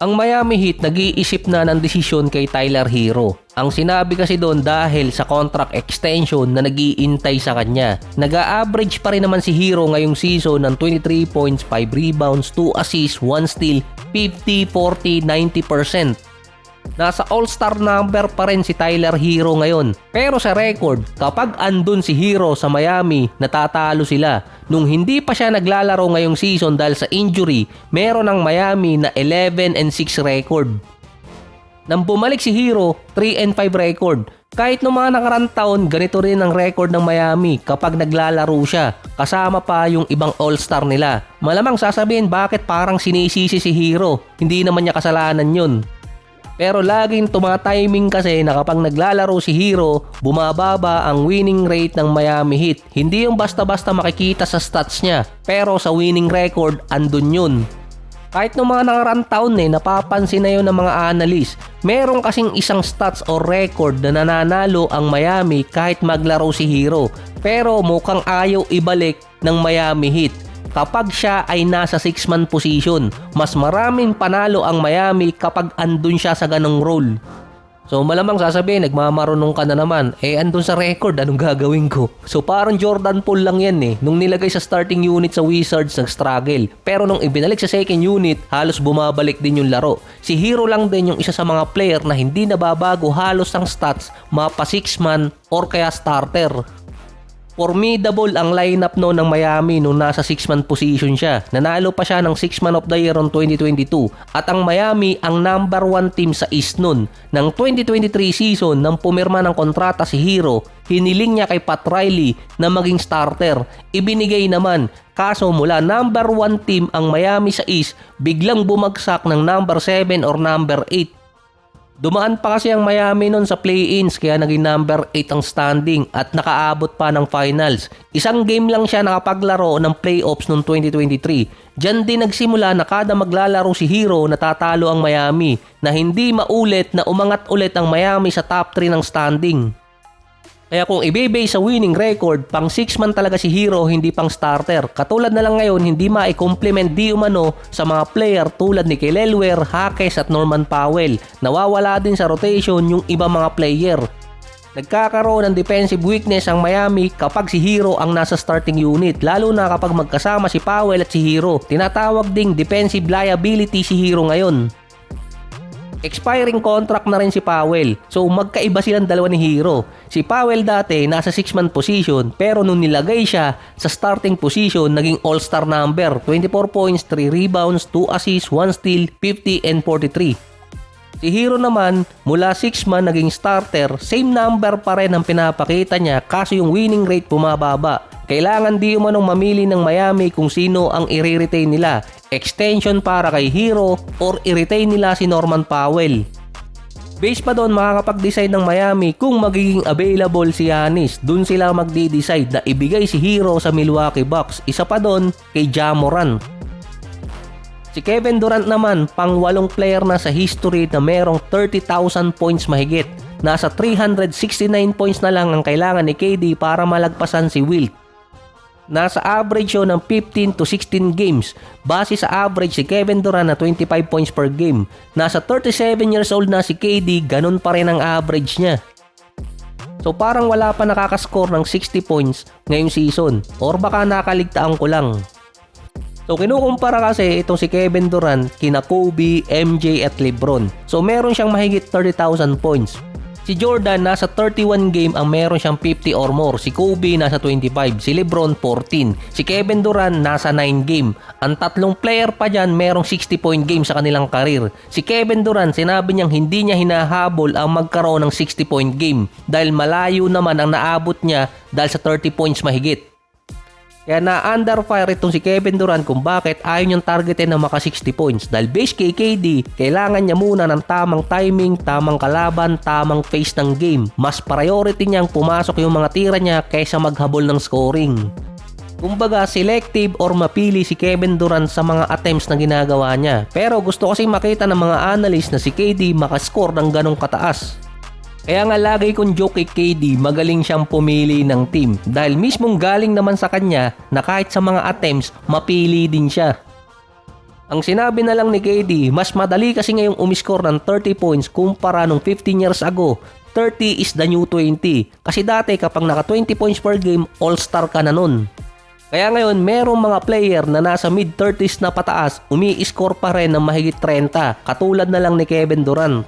Ang Miami Heat nag-iisip na ng desisyon kay Tyler Hero. Ang sinabi kasi doon dahil sa contract extension na nag-iintay sa kanya. Nag-a-average pa rin naman si Hero ngayong season ng 23 points, 5 rebounds, 2 assists, 1 steal, 50, 40, 90%. Nasa all-star number pa rin si Tyler Hero ngayon. Pero sa record, kapag andun si Hero sa Miami, natatalo sila. Nung hindi pa siya naglalaro ngayong season dahil sa injury, meron ang Miami na 11-6 record. Nang bumalik si Hero, 3-5 record. Kahit noong mga nakarang taon, ganito rin ang record ng Miami kapag naglalaro siya. Kasama pa yung ibang all-star nila. Malamang sasabihin bakit parang sinisisi si Hero. Hindi naman niya kasalanan yun. Pero laging tumatiming kasi na kapag naglalaro si Hero, bumababa ang winning rate ng Miami Heat. Hindi yung basta-basta makikita sa stats niya, pero sa winning record, andun yun. Kahit noong mga nakarang taon napapansin na yun ng mga analyst. Meron kasing isang stats o record na nananalo ang Miami kahit maglaro si Hero. Pero mukhang ayaw ibalik ng Miami Heat. Kapag siya ay nasa 6-man position, mas maraming panalo ang Miami kapag andun siya sa ganong role. So malamang sasabihin, nagmamarunong ka na naman. Andun sa record, anong gagawin ko? So parang Jordan Poole lang yan. Nung nilagay sa starting unit sa Wizards, nag-struggle. Pero nung ibinalik sa second unit, halos bumabalik din yung laro. Si Hero lang din yung isa sa mga player na hindi nababago halos ang stats, mapa 6-man or kaya starter. Formidable ang lineup no ng Miami nung nasa 6-man position siya. Nanalo pa siya ng 6-man of the year on 2022. At ang Miami ang number 1 team sa East nun. Ng 2023 season nang pumirma ng kontrata si Hero, hiniling niya kay Pat Riley na maging starter. Ibinigay naman. Kaso mula number 1 team ang Miami sa East, biglang bumagsak ng number 7 or number 8. Dumaan pa kasi ang Miami nun sa play-ins kaya naging number 8 ang standing at nakaabot pa ng finals. Isang game lang siya nakapaglaro ng playoffs noong 2023. Diyan din nagsimula na kada maglalaro si Hero natatalo ang Miami na hindi maulit na umangat ulit ang Miami sa top 3 ng standing. Kaya kung ibebase sa winning record, pang 6-man talaga si Hero, hindi pang starter. Katulad na lang ngayon, hindi ma-complement di umano sa mga player tulad ni Kelly Oubre, Jaques at Norman Powell. Nawawala din sa rotation yung iba mga player. Nagkakaroon ng defensive weakness ang Miami kapag si Hero ang nasa starting unit, lalo na kapag magkasama si Powell at si Hero. Tinatawag ding defensive liability si Hero ngayon. Expiring contract na rin si Powell. So magkaiba silang dalawa ni Hero. Si Powell dati nasa 6-man position pero nung nilagay siya sa starting position naging all-star number. 24 points, 3 rebounds, 2 assists, 1 steal, 50 and 43. Si Hero naman mula 6-man naging starter. Same number pa rin ang pinapakita niya kaso yung winning rate bumababa. Kailangan di umanong mamili ng Miami kung sino ang i-retain nila. Extension para kay Hero or i-retain nila si Norman Powell. Base pa doon makakapag-decide ng Miami kung magiging available si Giannis. Doon sila magdi-decide na ibigay si Hero sa Milwaukee Bucks. Isa pa doon kay Ja Morant. Si Kevin Durant naman pang 8 player na sa history na merong 30,000 points mahigit. Nasa 369 points na lang ang kailangan ni KD para malagpasan si Wilt. Nasa average yun ng 15 to 16 games. Base sa average si Kevin Durant na 25 points per game. Nasa 37 years old na si KD, ganun pa rin ang average niya. So parang wala pa nakakascore ng 60 points ngayong season. Or baka nakaligtaan ko lang. So kinukumpara kasi itong si Kevin Durant kina Kobe, MJ at LeBron. So meron siyang mahigit 30,000 points. Si Jordan nasa 31 game ang meron siyang 50 or more. Si Kobe nasa 25. Si LeBron 14. Si Kevin Durant nasa 9 game. Ang tatlong player pa dyan merong 60-point game sa kanilang karir. Si Kevin Durant sinabi niyang hindi niya hinahabol ang magkaroon ng 60-point game dahil malayo naman ang naabot niya dahil sa 30 points mahigit. Kaya na-under fire itong si Kevin Durant kung bakit ayaw niyang targetin na maka 60 points. Dahil base kay KD, kailangan niya muna ng tamang timing, tamang kalaban, tamang pace ng game. Mas priority niyang pumasok yung mga tira niya kaysa maghabol ng scoring. Kumbaga, selective or mapili si Kevin Durant sa mga attempts na ginagawa niya. Pero gusto kasi makita ng mga analyst na si KD makascore ng ganong kataas. Kaya nga lagi kong joke kay KD, magaling siyang pumili ng team dahil mismong galing naman sa kanya na kahit sa mga attempts, mapili din siya. Ang sinabi na lang ni KD, mas madali kasi ngayong umiscore ng 30 points kumpara nung 15 years ago. 30 is the new 20. Kasi dati kapag naka 20 points per game, all-star ka na nun. Kaya ngayon, merong mga player na nasa mid-30s na pataas, umi-score pa rin ng mahigit 30, katulad na lang ni Kevin Durant.